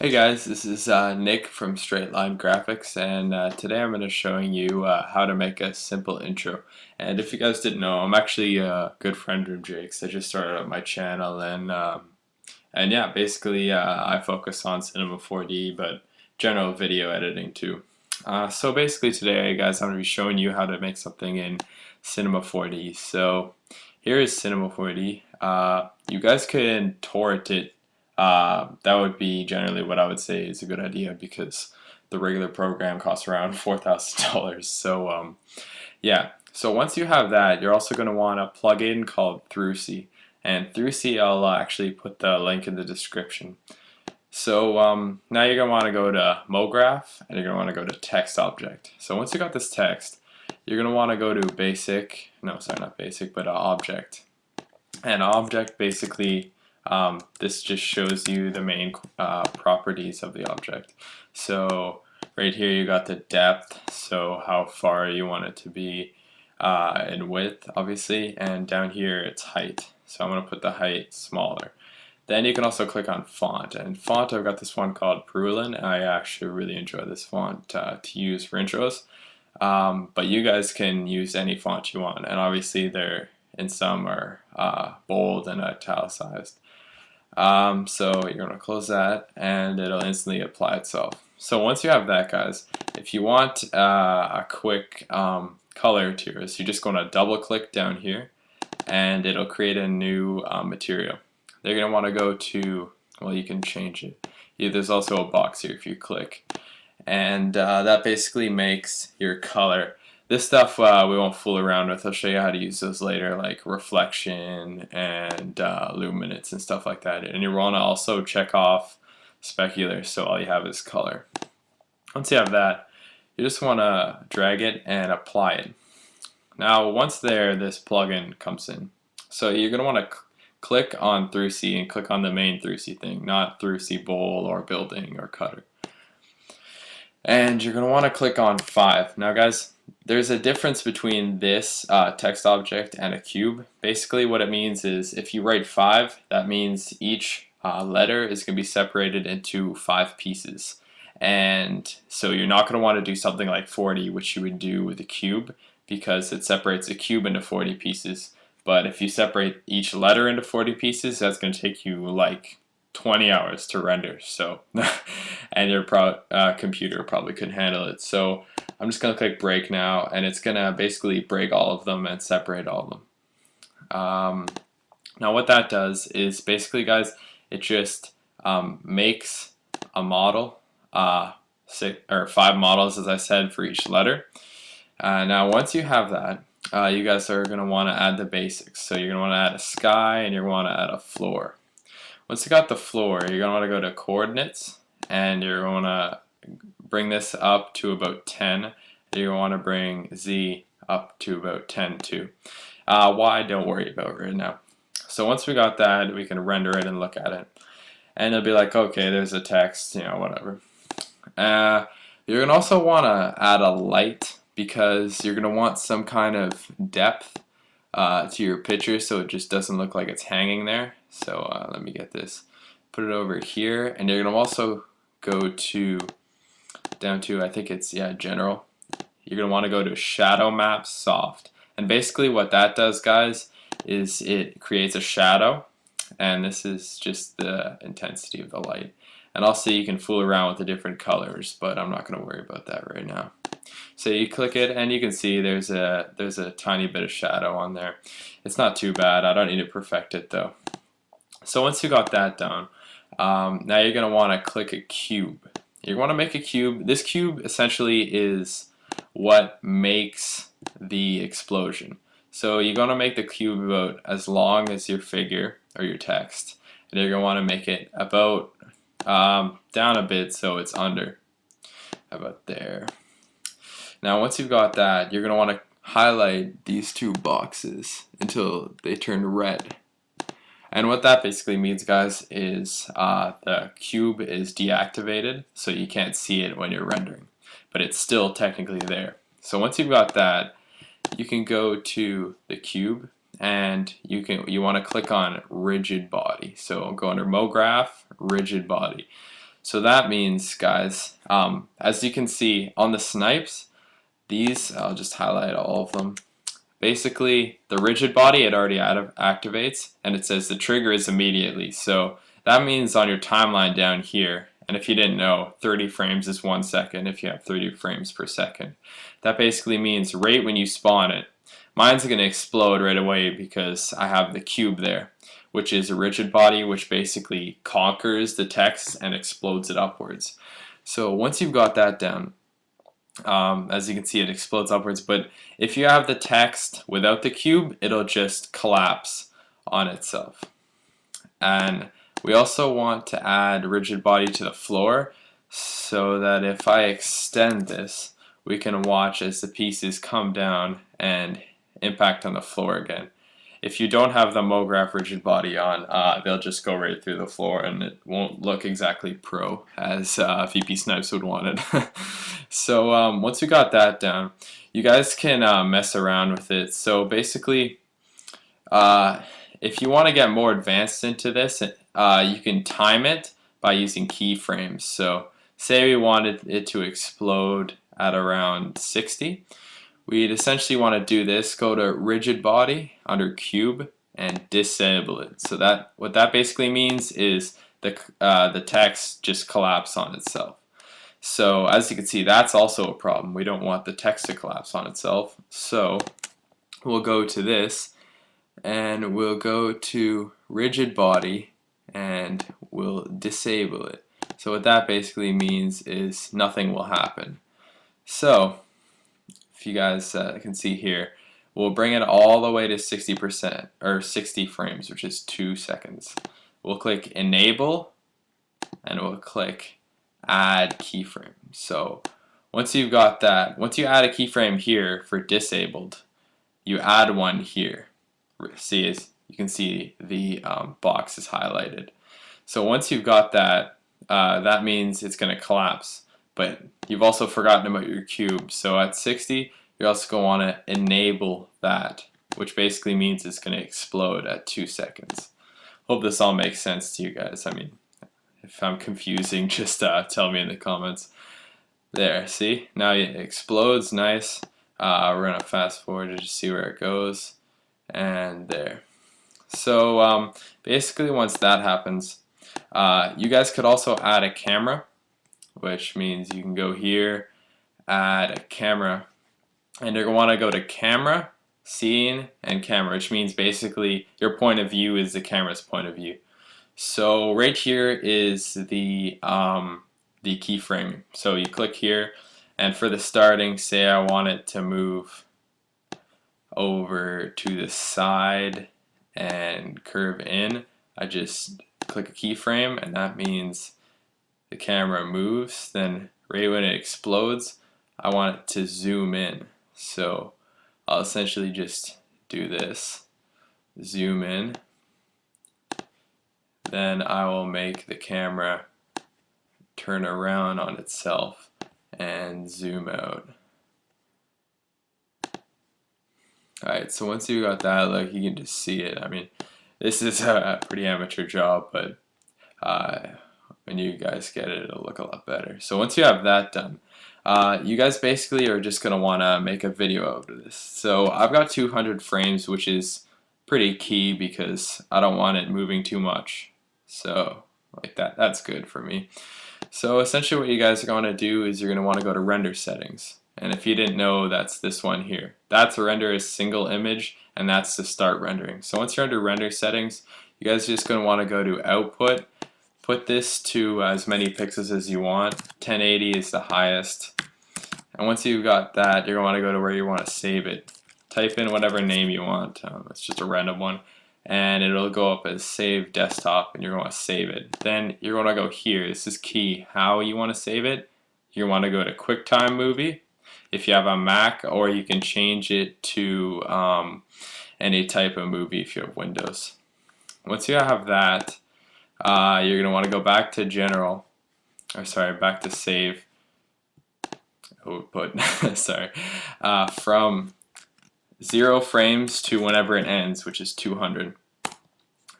Hey guys, this is Nick from StraightlineGFX, and today I'm going to showing you how to make a simple intro. And if you guys didn't know, I'm actually a good friend of Jake's. I just started up my channel, and yeah, basically I focus on Cinema 4D, but general video editing too. So basically today, guys, I'm going to be showing you how to make something in Cinema 4D. So here is Cinema 4D. You guys can torrent it. That would be generally what I would say is a good idea because the regular program costs around $4,000. So yeah. So once you have that, you're also going to want a plugin called ThruC. And ThruC, I'll actually put the link in the description. So now you're going to want to go to MoGraph and you're going to want to go to text object. So once you got this text, you're going to want to go to basic, no, sorry, not basic, but object. And object basically, this just shows you the main properties of the object. So right here you got the depth, so how far you want it to be in width, obviously, and down here it's height. So I'm going to put the height smaller. Then you can also click on font, and font I've got this one called Perulin. I actually really enjoy this font to use for intros, but you guys can use any font you want, and obviously they're and some are bold and italicized. So you're going to close that and it'll instantly apply itself. So once you have that, guys, if you want a quick color to yours, you're just going to double click down here and it'll create a new material. They're going to want to go to, well, you can change it. Yeah, there's also a box here if you click, and that basically makes your color. This stuff we won't fool around with. I'll show you how to use those later, like reflection and luminance and stuff like that. And you want to also check off specular, so all you have is color. Once you have that, you just want to drag it and apply it. Now once there, this plugin comes in. So you're going to want to click on ThruC and click on the main ThruC thing, not ThruC bowl or building or cutter. And you're going to want to click on 5. Now guys, there's a difference between this text object and a cube. Basically what it means is if you write 5, that means each letter is going to be separated into 5 pieces. And so you're not going to want to do something like 40, which you would do with a cube, because it separates a cube into 40 pieces. But if you separate each letter into 40 pieces, that's going to take you like 20 hours to render. So and your computer probably couldn't handle it. So I'm just going to click break now, and it's going to basically break all of them and separate all of them. Now what that does is basically, guys, it just makes a model, 5 models, as I said, for each letter. Now once you have that, you guys are going to want to add the basics. So you're going to want to add a sky and you're going to want to add a floor. Once you got the floor, you're going to want to go to coordinates and you're going to bring this up to about 10. And you're going to want to bring Z up to about 10 too. Y, don't worry about right now. So once we got that, we can render it and look at it. And it'll be like, okay, there's a text, you know, whatever. You're going to also want to add a light because you're going to want some kind of depth to your picture so it just doesn't look like it's hanging there. So let me get this, put it over here, and you're going to also go to down to, I think it's, yeah, general. You're going to want to go to shadow map soft, and basically what that does, guys, is it creates a shadow, and this is just the intensity of the light. And also you can fool around with the different colors, but I'm not going to worry about that right now. So you click it and you can see there's a tiny bit of shadow on there. It's not too bad. I don't need to perfect it though. So once you got that down, now you're going to want to click a cube. You want to make a cube. This cube essentially is what makes the explosion. So you're going to make the cube about as long as your figure or your text, and you're going to want to make it about down a bit so it's under about there. Now once you've got that, you're going to want to highlight these two boxes until they turn red. And what that basically means, guys, is the cube is deactivated, so you can't see it when you're rendering, but it's still technically there. So once you've got that, you can go to the cube and you want to click on rigid body. So go under MoGraph, rigid body. So that means, guys, as you can see on the snipes, these, I'll just highlight all of them. Basically, the rigid body, it already activates, and it says the trigger is immediately. So that means on your timeline down here, and if you didn't know, 30 frames is 1 second if you have 30 frames per second. That basically means right when you spawn it, mine's going to explode right away because I have the cube there, which is a rigid body, which basically conquers the text and explodes it upwards. So once you've got that down, as you can see, it explodes upwards, but if you have the text without the cube, it'll just collapse on itself. And we also want to add rigid body to the floor so that if I extend this, we can watch as the pieces come down and impact on the floor again. If you don't have the MoGraph rigid body on, they'll just go right through the floor and it won't look exactly pro as VP Snipes would want it. So once we got that down, you guys can mess around with it. So basically, if you want to get more advanced into this, you can time it by using keyframes. So say we wanted it to explode at around 60. We'd essentially want to do this, go to rigid body under cube and disable it. So that what that basically means is the text just collapse on itself. So as you can see, that's also a problem. We don't want the text to collapse on itself. So we'll go to this and we'll go to rigid body and we'll disable it. So what that basically means is nothing will happen. So if you guys can see here, we'll bring it all the way to 60% or 60 frames, which is 2 seconds. We'll click enable and we'll click add keyframe. So once you've got that, once you add a keyframe here for disabled, you add one here. See, as you can see, the box is highlighted. So once you've got that, that means it's going to collapse. But you've also forgotten about your cube. So at 60, you're also going to want to enable that, which basically means it's going to explode at 2 seconds. Hope this all makes sense to you guys. I mean, if I'm confusing, just tell me in the comments. There, see? Now it explodes, nice. We're going to fast forward to just see where it goes. And there. So basically once that happens, you guys could also add a camera, which means you can go here, add a camera, and you're going to want to go to camera, scene, and camera, which means basically your point of view is the camera's point of view. So right here is the keyframe. So you click here, and for the starting, say I want it to move over to the side and curve in, I just click a keyframe, and that means the camera moves. Then right when it explodes, I want it to zoom in. So I'll essentially just do this, zoom in, then I will make the camera turn around on itself and zoom out. Alright, so once you got that, like, you can just see it. I mean, this is a pretty amateur job, but when you guys get it, it'll look a lot better. So once you have that done, you guys basically are just going to want to make a video out of this. So I've got 200 frames, which is pretty key because I don't want it moving too much. So like that's good for me. So essentially what you guys are going to do is you're going to want to go to render settings. And if you didn't know, that's this one here. That's render a single image, and that's to start rendering. So once you're under render settings, you guys are just going to want to go to output. Put this to as many pixels as you want. 1080 is the highest. And once you've got that, you're going to want to go to where you want to save it. Type in whatever name you want. It's just a random one. And it'll go up as save desktop, and you're going to save it. Then you're going to go here. This is key. How you want to save it. You want to go to QuickTime Movie if you have a Mac, or you can change it to any type of movie if you have Windows. Once you have that, you're going to want to go back to general, or sorry, back to save. Output, sorry, from 0 frames to whenever it ends, which is 200.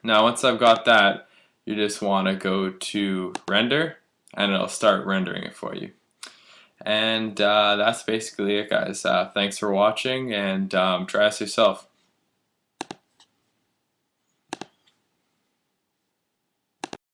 Now once I've got that, you just want to go to render, and it'll start rendering it for you. And that's basically it, guys. Thanks for watching, and try this yourself.